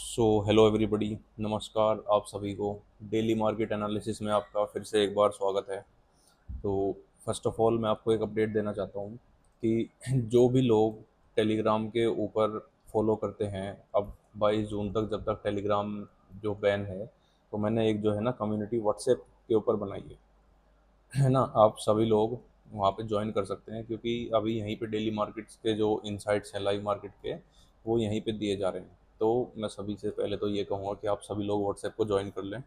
Hello everybody, नमस्कार आप सभी को। डेली मार्केट एनालिसिस में आपका फिर से एक बार स्वागत है। तो फर्स्ट ऑफ ऑल मैं आपको एक अपडेट देना चाहता हूँ कि जो भी लोग टेलीग्राम के ऊपर फॉलो करते हैं, अब 22 जून तक जब तक टेलीग्राम जो बैन है, तो मैंने एक जो है ना कम्युनिटी व्हाट्सएप के ऊपर बनाई है ना। आप सभी लोग वहाँ पे ज्वाइन कर सकते हैं क्योंकि अभी यहीं पे डेली मार्केट्स के जो इनसाइट्स हैं लाइव मार्केट के, वो यहीं पे दिए जा रहे हैं। तो मैं सभी से पहले तो ये कहूँगा कि आप सभी लोग व्हाट्सएप को ज्वाइन कर लें।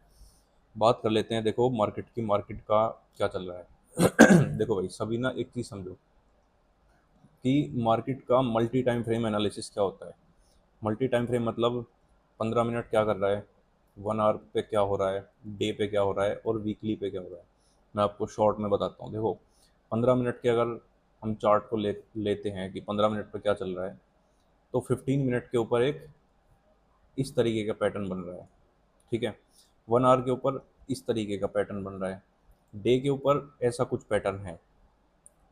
बात कर लेते हैं, देखो मार्केट का क्या चल रहा है। देखो भाई, सभी ना एक चीज़ समझो कि मार्केट का मल्टी टाइम फ्रेम एनालिसिस क्या होता है। मल्टी टाइम फ्रेम मतलब 15 मिनट क्या कर रहा है, 1 आवर पे क्या हो रहा है, डे पे क्या हो रहा है और वीकली पे क्या हो रहा है। मैं आपको शॉर्ट में बताता हूँ। देखो, 15 मिनट के अगर हम चार्ट को लेते हैं कि 15 मिनट पे क्या चल रहा है, तो 15 मिनट के ऊपर एक इस तरीके का पैटर्न बन रहा है। ठीक है, 1 आवर के ऊपर इस तरीके का पैटर्न बन रहा है, डे के ऊपर ऐसा कुछ पैटर्न है।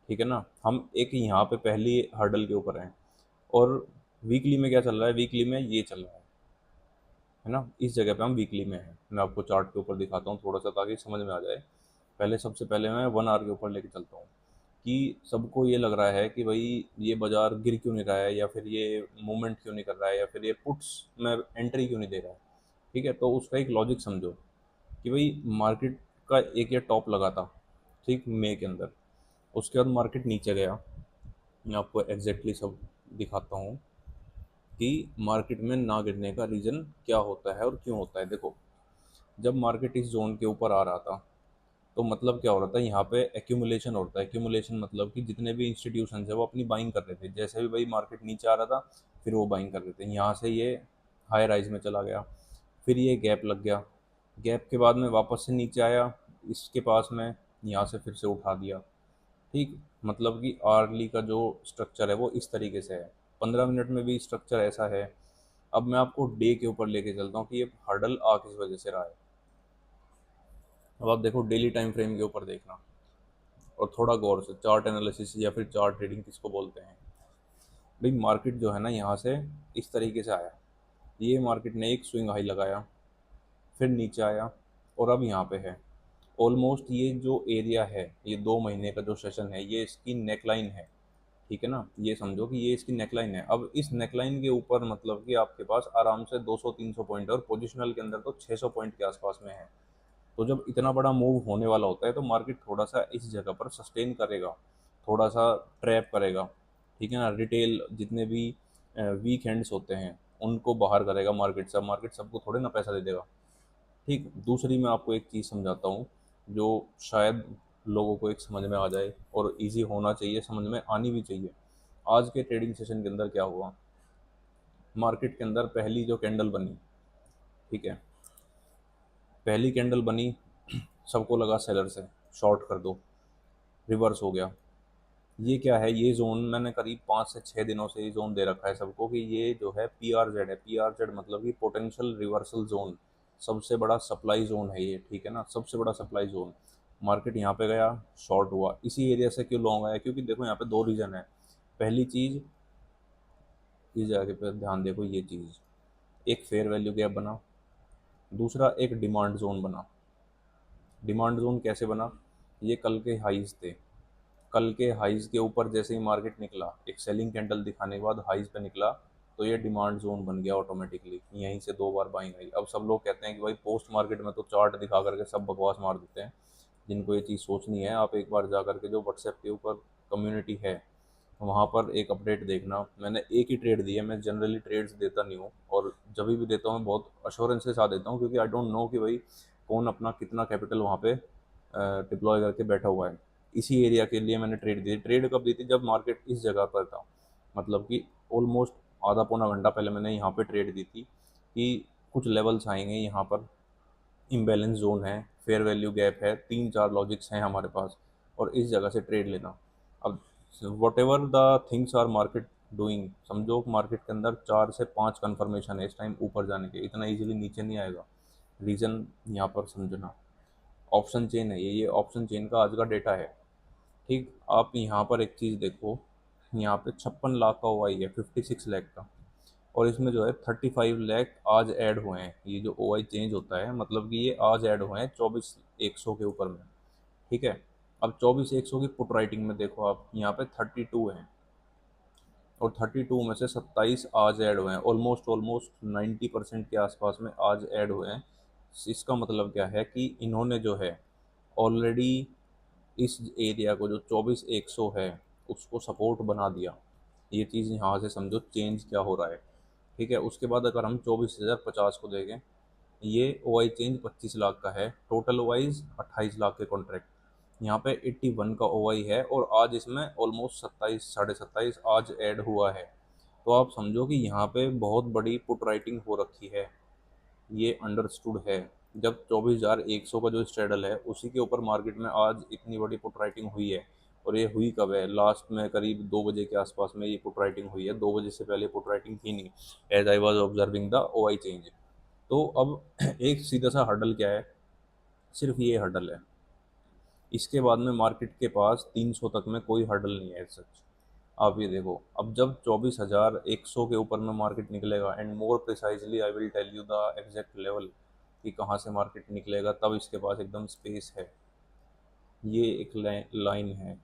ठीक है ना, हम एक यहाँ पे पहली हर्डल के ऊपर हैं। और वीकली में क्या चल रहा है, वीकली में ये चल रहा है ना, इस जगह पे हम वीकली में हैं। मैं आपको चार्ट के ऊपर दिखाता हूँ थोड़ा सा ताकि समझ में आ जाए। पहले सबसे पहले मैं 1 आवर के ऊपर लेके चलता हूँ कि सबको ये लग रहा है कि भाई ये बाजार गिर क्यों नहीं रहा है, या फिर ये मूवमेंट क्यों नहीं कर रहा है, या फिर ये पुट्स में एंट्री क्यों नहीं दे रहा है। ठीक है, तो उसका एक लॉजिक समझो कि भाई मार्केट का एक ये टॉप लगा था, ठीक, मई के अंदर। उसके बाद मार्केट नीचे गया। मैं आपको एग्जैक्टली सब दिखाता हूँ कि मार्केट में ना गिरने का रीज़न क्या होता है और क्यों होता है। देखो, जब मार्केट इस जोन के ऊपर आ रहा था, तो मतलब क्या हो रहा था, यहाँ पे एक्यूमुलेशन होता है। एक्यूमुलेशन मतलब कि जितने भी इंस्टीट्यूशन है वो अपनी बाइंग कर रहे थे। जैसे भी भाई मार्केट नीचे आ रहा था, फिर वो बाइंग कर रहे थे। यहाँ से ये हाई राइज में चला गया, फिर ये गैप लग गया, गैप के बाद में वापस से नीचे आया इसके पास में, यहाँ से फिर से उठा दिया। ठीक, मतलब कि आर्ली का जो स्ट्रक्चर है वो इस तरीके से है। 15 मिनट में भी स्ट्रक्चर ऐसा है। अब मैं आपको डे के ऊपर लेके चलता हूँ कि ये हर्डल आ किस वजह से रहा है। अब आप देखो डेली टाइम फ्रेम के ऊपर देखना, और थोड़ा गौर से चार्ट एनालिसिस या फिर चार्ट ट्रेडिंग किसको बोलते हैं। भाई मार्केट जो है ना यहाँ से इस तरीके से आया, ये मार्केट ने एक स्विंग हाई लगाया, फिर नीचे आया, और अब यहाँ पे है। ऑलमोस्ट ये जो एरिया है, ये 2 महीने का जो सेशन है, ये इसकी नेकलाइन है। ठीक है ना, ये समझो कि ये इसकी नेकलाइन है। अब इस नेकलाइन के ऊपर मतलब कि आपके पास आराम से 200-300 पॉइंट है, और पोजिशनल के अंदर तो 600 पॉइंट के आसपास में है। तो जब इतना बड़ा मूव होने वाला होता है तो मार्केट थोड़ा सा इस जगह पर सस्टेन करेगा, थोड़ा सा ट्रैप करेगा। ठीक है ना, रिटेल जितने भी वीक हैंड्स होते हैं उनको बाहर करेगा मार्केट से। मार्केट सबको थोड़े ना पैसा दे देगा। ठीक, दूसरी मैं आपको एक चीज़ समझाता हूँ जो शायद लोगों को एक समझ में आ जाए, और इजी होना चाहिए, समझ में आनी भी चाहिए। आज के ट्रेडिंग सेशन के अंदर क्या हुआ, मार्केट के अंदर पहली जो कैंडल बनी, ठीक है, पहली कैंडल बनी, सबको लगा सेलर से शॉर्ट कर दो, रिवर्स हो गया। ये क्या है, ये जोन मैंने करीब 5 से 6 दिनों से ये जोन दे रखा है सबको कि ये जो है PRZ है। PRZ मतलब कि पोटेंशियल रिवर्सल जोन, सबसे बड़ा सप्लाई जोन है ये। ठीक है ना, सबसे बड़ा सप्लाई जोन। मार्केट यहाँ पे गया, शॉर्ट हुआ। इसी एरिया से क्यों लॉन्ग आया, क्योंकि देखो यहाँ पे दो रीज़न है। पहली चीज़, इस जगह पे ध्यान देखो, ये चीज़ एक फेयर वैल्यू गैप बना, दूसरा एक डिमांड जोन बना। डिमांड जोन कैसे बना, ये कल के हाइज थे, कल के हाइज के ऊपर जैसे ही मार्केट निकला, एक सेलिंग कैंडल दिखाने के बाद हाइज पे निकला, तो ये डिमांड जोन बन गया ऑटोमेटिकली। यहीं से 2 बार बाइंग आई। अब सब लोग कहते हैं कि भाई पोस्ट मार्केट में तो चार्ट दिखा करके सब बकवास मार देते हैं। जिनको ये चीज़ सोचनी है, आप एक बार जा करके जो व्हाट्सएप के ऊपर कम्युनिटी है, वहाँ पर एक अपडेट देखना। मैंने एक ही ट्रेड दी है, मैं जनरली ट्रेड्स देता नहीं हूँ, और जब भी देता हूँ मैं बहुत अश्योरेंस के साथ देता हूँ, क्योंकि आई डोंट नो कि भाई कौन अपना कितना कैपिटल वहाँ पे डिप्लॉय करके बैठा हुआ है। इसी एरिया के लिए मैंने ट्रेड दी। ट्रेड कब दी थी, जब मार्केट इस जगह पर था, मतलब कि ऑलमोस्ट आधा पौना घंटा पहले मैंने यहाँ पे ट्रेड दी थी कि कुछ लेवल्स आएंगे यहाँ पर, इम्बैलेंस जोन है, फेयर वैल्यू गैप है, 3-4 लॉजिक्स हैं हमारे पास, और इस जगह से ट्रेड लेना। अब whatever the things are market doing, समझो मार्केट के अंदर 4 से 5 कन्फर्मेशन है इस टाइम ऊपर जाने के, इतना इजीली नीचे नहीं आएगा। रीज़न यहाँ पर समझना, ऑप्शन चेन है ये ऑप्शन चेन का आज का डेटा है। ठीक, आप यहाँ पर एक चीज़ देखो, यहाँ पे 56 लाख का हुआ ही है, 56 लाख का। और इसमें जो है 35 लाख आज ऐड हुए हैं। ये जो ओ आई चेंज होता है मतलब कि ये आज ऐड हुए हैं 24,100 के ऊपर में। ठीक है। अब 24,100 की पुट राइटिंग में देखो आप यहाँ पे 32 हैं, और 32 में से 27 आज ऐड हुए हैं। ऑलमोस्ट ऑलमोस्ट 90% के आसपास में आज ऐड हुए हैं। इसका मतलब क्या है कि इन्होंने जो है ऑलरेडी इस एरिया को जो 24,100 है उसको सपोर्ट बना दिया। ये चीज़ यहाँ से समझो चेंज क्या हो रहा है। ठीक है। उसके बाद अगर हम 24,050 को देखें, ये ओ आई चेंज 25 लाख का है, टोटल वाइज 28 लाख के कॉन्ट्रैक्ट। यहाँ पे 81 का ओ आई है, और आज इसमें ऑलमोस्ट 27 साढ़े 27 आज ऐड हुआ है। तो आप समझो कि यहाँ पे बहुत बड़ी पुट राइटिंग हो रखी है। ये अंडरस्टूड है। जब 24,100 का जो स्ट्रेडल है उसी के ऊपर मार्केट में आज इतनी बड़ी पुट राइटिंग हुई है। और ये हुई कब है? लास्ट में करीब 2 बजे के आसपास में ये पुट राइटिंग हुई है। 2 बजे से पहले पुट राइटिंग थी नहीं, as I was observing the O I change. तो अब एक सीधा सा हर्डल क्या है? सिर्फ ये हर्डल है। इसके बाद में मार्केट के पास 300 तक में कोई हर्डल नहीं है सच। आप ये देखो, अब जब 24,100 के ऊपर में मार्केट निकलेगा, and more precisely I will tell you the exact level कि कहाँ से मार्केट निकलेगा, तब इसके पास एकदम स्पेस है। ये एक लाइन है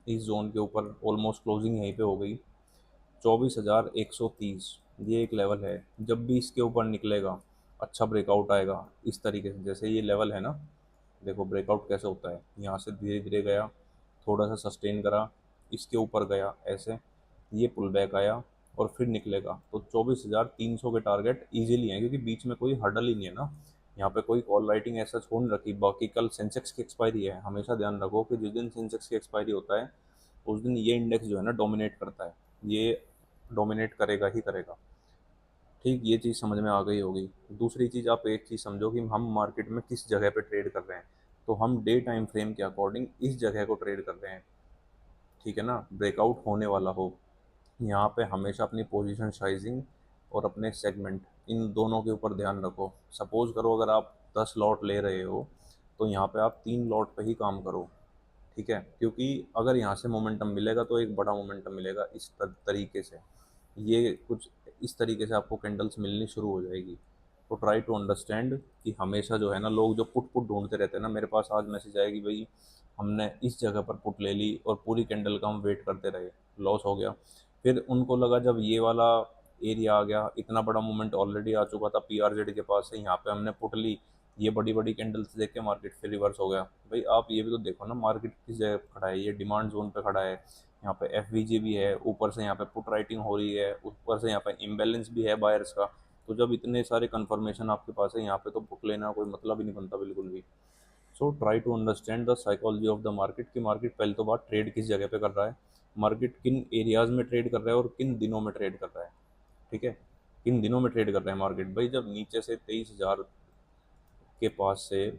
इस जोन के ऊपर, ऑलमोस्ट क्लोजिंग यहीं पे हो गई 24,130। ये एक लेवल है। जब भी इसके ऊपर निकलेगा अच्छा ब्रेकआउट आएगा इस तरीके से, जैसे ये लेवल है ना, देखो ब्रेकआउट कैसे होता है। यहाँ से धीरे धीरे गया, थोड़ा सा सस्टेन करा, इसके ऊपर गया ऐसे, ये पुल बैक आया और फिर निकलेगा। तो 24,300 के टारगेट इजीली हैं, क्योंकि बीच में कोई हर्डल ही नहीं है ना। यहाँ पे कोई कॉल राइटिंग ऐसा छोड़ नहीं रखी। बाकी कल सेंसेक्स की एक्सपायरी है, हमेशा ध्यान रखो कि जिस दिन सेंसेक्स की एक्सपायरी होता है उस दिन ये इंडेक्स जो है ना डोमिनेट करता है। ये डोमिनेट करेगा ही करेगा। ठीक, ये चीज़ समझ में आ गई होगी। दूसरी चीज़, आप एक चीज़ समझो कि हम मार्केट में किस जगह पे ट्रेड कर रहे हैं। तो हम डे टाइम फ्रेम के अकॉर्डिंग इस जगह को ट्रेड कर रहे हैं। ठीक है ना, ब्रेकआउट होने वाला हो। यहाँ पे हमेशा अपनी पोजीशन साइजिंग और अपने सेगमेंट, इन दोनों के ऊपर ध्यान रखो। सपोज करो अगर आप 10 लॉट ले रहे हो तो यहाँ पे आप 3 लॉट पे ही काम करो। ठीक है, क्योंकि अगर यहाँ से मोमेंटम मिलेगा तो एक बड़ा मोमेंटम मिलेगा इस तरीके से। ये कुछ इस तरीके से आपको कैंडल्स मिलनी शुरू हो जाएगी। तो ट्राई टू अंडरस्टैंड कि हमेशा जो है ना, लोग जो पुट पुट ढूंढते रहते हैं ना, मेरे पास आज मैसेज आएगी भाई हमने इस जगह पर पुट ले ली और पूरी कैंडल का हम वेट करते रहे, लॉस हो गया। फिर उनको लगा जब ये वाला एरिया आ गया, इतना बड़ा मूवमेंट ऑलरेडी आ चुका था पी आर जेड के पास से, यहाँ पे हमने पुट ली, ये बड़ी बड़ी कैंडल्स देख के मार्केट फिर रिवर्स हो गया। भाई आप ये भी तो देखो ना, मार्केट किस जगह पे खड़ा है? ये डिमांड जोन पे खड़ा है। यहाँ पे एफ भी है, ऊपर से यहाँ पे पुट राइटिंग हो रही है, ऊपर से यहाँ पे इम्बेलेंस भी है बायर्स का। तो जब इतने सारे कंफर्मेशन आपके पास है यहाँ पे, तो पुट लेना कोई मतलब ही नहीं बनता बिल्कुल भी। So try to understand the psychology of the market, कि मार्केट पहले तो बात ट्रेड किस जगह पे कर रहा है, मार्केट किन एरियाज में ट्रेड कर रहा है और किन दिनों में ट्रेड कर रहा है। ठीक है, किन दिनों में ट्रेड कर रहा है मार्केट? भाई जब नीचे से 23,000 के पास से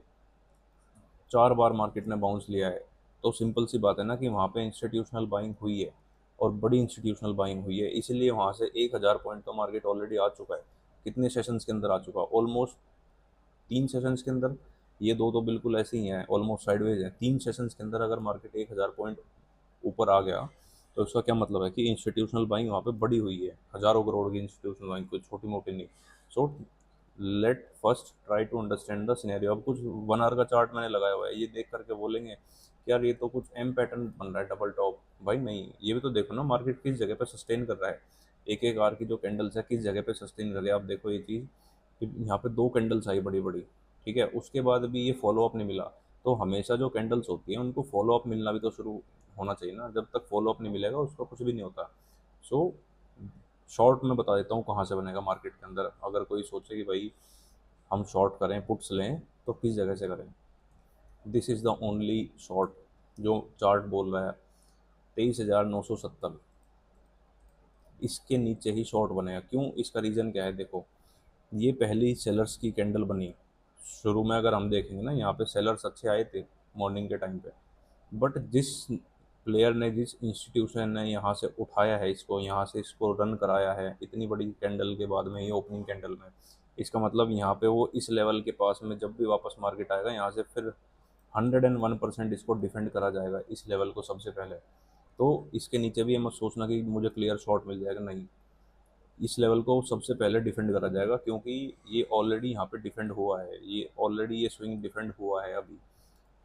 4 बार मार्केट ने बाउंस लिया है, तो सिंपल सी बात है ना कि वहाँ पे इंस्टीट्यूशनल बाइंग हुई है, और बड़ी इंस्टीट्यूशनल बाइंग हुई है। इसीलिए वहाँ से 1,000 पॉइंट तो मार्केट ऑलरेडी आ चुका है। कितने सेशंस के अंदर आ चुका है? ऑलमोस्ट 3 सेशंस के अंदर। ये दो तो बिल्कुल ऐसे ही हैं, ऑलमोस्ट साइडवेज हैं। 3 सेशंस के अंदर अगर मार्केट 1,000 पॉइंट ऊपर आ गया, तो इसका क्या मतलब है? कि इंस्टीट्यूशनल बाइंग वहाँ पे बड़ी हुई है, हज़ारों करोड़ की इंस्टीट्यूशनल बाइंग, कोई छोटी मोटी नहीं। So let first try to understand the scenario. अब कुछ 1 आवर का चार्ट मैंने लगाया हुआ है, ये देख करके बोलेंगे कि यार ये तो कुछ एम पैटर्न बन रहा है, डबल टॉप। भाई नहीं, ये भी तो देखो ना मार्केट किस जगह पे सस्टेन कर रहा है। एक एक आर की जो कैंडल्स है किस जगह पे सस्टेन कर रही है, आप देखो ये चीज़ कि यहाँ पे 2 कैंडल्स आई बड़ी बड़ी। ठीक है, उसके बाद भी ये फॉलो अप नहीं मिला। तो हमेशा जो कैंडल्स होती हैं उनको फॉलो अप मिलना भी तो शुरू होना चाहिए ना। जब तक फॉलो अप नहीं मिलेगा उसका कुछ भी नहीं होता। सो शॉर्ट में बता देता हूँ कहाँ से बनेगा मार्केट के अंदर। अगर कोई सोचे कि भाई हम शॉर्ट करें, पुट्स लें, तो किस जगह से करें? This is the only short जो चार्ट बोल रहा है। 23,970, इसके नीचे ही शॉर्ट बनेगा। क्यों? इसका रीज़न क्या है? देखो, ये पहली सेलर्स की कैंडल बनी। शुरू में अगर हम देखेंगे ना, यहाँ पे सेलर्स अच्छे आए थे मॉर्निंग के टाइम पे, बट जिस प्लेयर ने, जिस इंस्टीट्यूशन ने यहाँ से उठाया है इसको, यहाँ से इसको रन कराया है इतनी बड़ी कैंडल के बाद में ही, ओपनिंग कैंडल में, इसका मतलब यहाँ पे वो इस लेवल के पास में जब भी वापस मार्केट आएगा, यहाँ से फिर 101% इसको डिफेंड करा जाएगा इस लेवल को सबसे पहले। तो इसके नीचे भी ये मत सोचना कि मुझे क्लियर शॉट मिल जाएगा, नहीं। इस लेवल को सबसे पहले डिफेंड करा जाएगा, क्योंकि ये ऑलरेडी यहाँ पे डिफेंड हुआ है, ये ऑलरेडी ये स्विंग डिफेंड हुआ है अभी।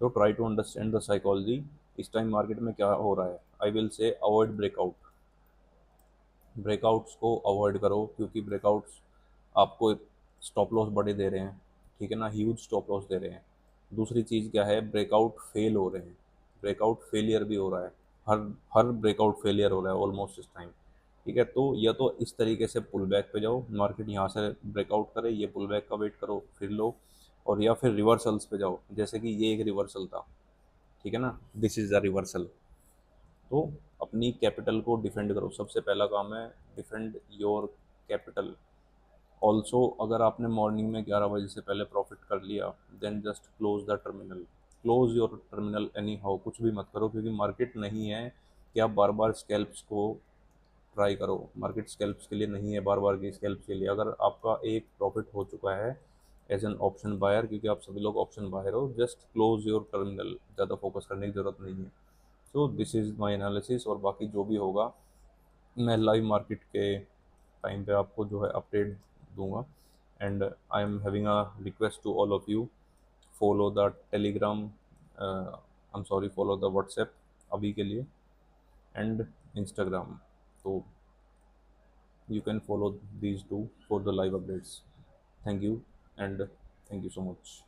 तो try to understand the psychology, इस टाइम मार्केट में क्या हो रहा है। I will say avoid breakout, breakouts को अवॉइड करो, क्योंकि ब्रेकआउट्स आपको स्टॉप लॉस बड़े दे रहे हैं, ठीक है ना, ह्यूज स्टॉप लॉस दे रहे हैं। दूसरी चीज़ क्या है, ब्रेकआउट फेल हो रहे हैं, ब्रेकआउट फेलियर भी हो रहा है, हर हर ब्रेकआउट फेलियर हो रहा है ऑलमोस्ट इस टाइम। ठीक है, तो या तो इस तरीके से पुल बैक पे जाओ, मार्केट यहाँ से ब्रेकआउट करे, ये पुल बैक का वेट करो फिर लो, और या फिर रिवर्सल्स पे जाओ, जैसे कि ये एक रिवर्सल था, ठीक है ना, दिस इज़ द रिवर्सल। तो अपनी कैपिटल को डिफेंड करो, सबसे पहला काम है डिफेंड योर कैपिटल। ऑल्सो अगर आपने मॉर्निंग में 11 बजे से पहले प्रॉफिट कर लिया, then just close the terminal, close your terminal anyhow, कुछ भी मत करो, क्योंकि मार्केट नहीं है कि आप बार बार स्कैल्प्स को ट्राई करो, मार्केट स्कैल्प्स के लिए नहीं है, बार बार की स्कैल्प्स के लिए। अगर आपका एक प्रॉफिट हो चुका है एज एन ऑप्शन बायर, क्योंकि आप सभी लोग ऑप्शन बायर हो, जस्ट क्लोज योर टर्मिनल, ज़्यादा फोकस करने की ज़रूरत नहीं है। So this is my analysis, और बाकी जो भी होगा मैं लाइव मार्केट के टाइम पे आपको जो है अपडेट दूंगा। And I am having a request to all of you, follow the Telegram, I am sorry, follow the WhatsApp अभी के लिए, एंड इंस्टाग्राम। तो you can follow these two for the live updates. Thank you, and thank you so much.